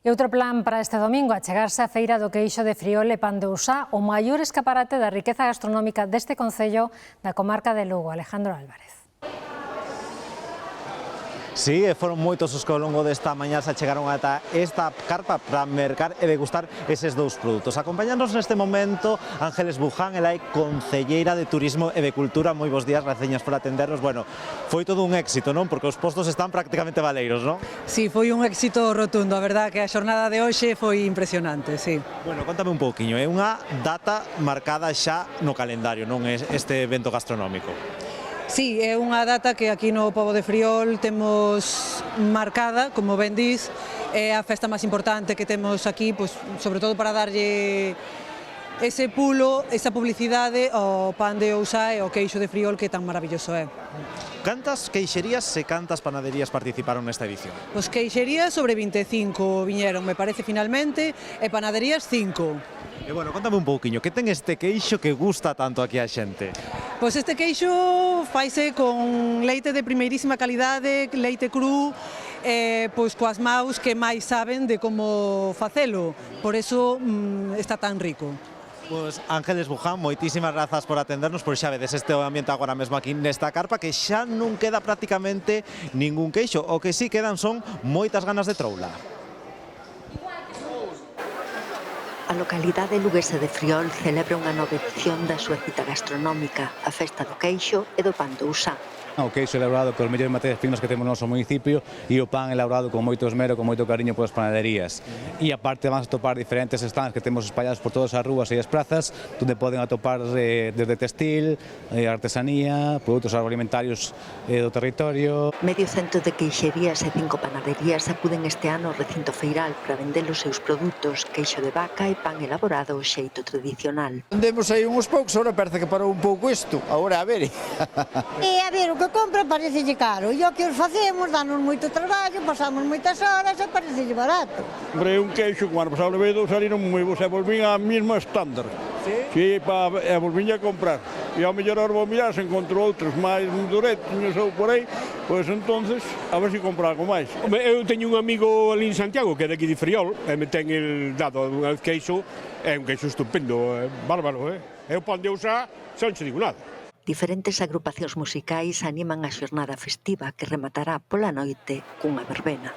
E outro plan para este domingo, achegarse á Feira do Queixo de Friol e Pan de Ousá, o maior escaparate da riqueza gastronómica deste concello da comarca de Lugo. Alejandro Álvarez. Sí, foron moitos os que ao longo desta mañá se achegaron ata esta carpa para mercar e degustar eses dous produtos. Acompañándonos neste momento Ángeles Buján, ela é concelleira de Turismo e de Cultura. Moi bons días, graciñas por atendernos. Bueno, foi todo un éxito, non? Porque os postos están prácticamente baleiros, non? Sí, foi un éxito rotundo, a verdad que a xornada de hoxe foi impresionante, sí. Bueno, contame un pouquiño, é unha data marcada xa no calendario, non é este evento gastronómico? Sí, é unha data que aquí no Pobo de Friol temos marcada, como ben dis, é a festa máis importante que temos aquí, pois, sobre todo para darlle ese pulo, esa publicidade ao pan de Ousá e ao queixo de Friol que tan maravilloso é. Cantas queixerías e cantas panaderías participaron nesta edición? Pois queixerías sobre 25 viñeron, me parece, finalmente, e panaderías 5. E bueno, contame un pouquiño, que ten este queixo que gusta tanto aquí a xente? Pois este queixo faise con leite de primeirísima calidade, leite cru, pois coas maus que máis saben de como facelo, por eso está tan rico. Pois Ángeles Buján, moitísimas grazas por atendernos, por xa vedes este ambiente agora mesmo aquí nesta carpa que xa non queda prácticamente ningún queixo, o que sí quedan son moitas ganas de troula. A localidade luguesa de Friol celebra unha nova edición da súa cita gastronómica, a Festa do Queixo e do Pan de Ousá. O queixo elaborado con mellores materias primas que temos no noso municipio e o pan elaborado con moito esmero, con moito cariño polas panaderías. E aparte vamos a topar diferentes stands que temos espallados por todas as rúas e as prazas, onde poden atopar desde textil, artesanía, produtos agroalimentarios do territorio. Medio cento de queixerías e 5 panaderías acuden este ano ao recinto feiral para vender os seus produtos, queixo de vaca e pan elaborado ao xeito tradicional. Vendemos aí uns poucos, agora parece que parou un pouco isto, agora a ver. E a ver, o que compra parecelle caro, e o que os facemos, danos moito traballo, pasamos moitas horas e parecelle barato. Comprei un queixo, como ano pasado levei dous, saliron moi bons, e volvín á mesma estándar. Sí, volvín a comprar. E ao mellor ahora vou mirar se encontro outros máis duretinhos ou por aí, pois entonces, a ver se compro algo máis. Eu teño un amigo ali en Santiago, que é daqui de Friol, e me ten el dado un queixo, é un queixo estupendo, bárbaro, é o pan de Ousá, xa non che digo nada. Diferentes agrupacións musicais animan a xornada festiva que rematará pola noite cunha verbena.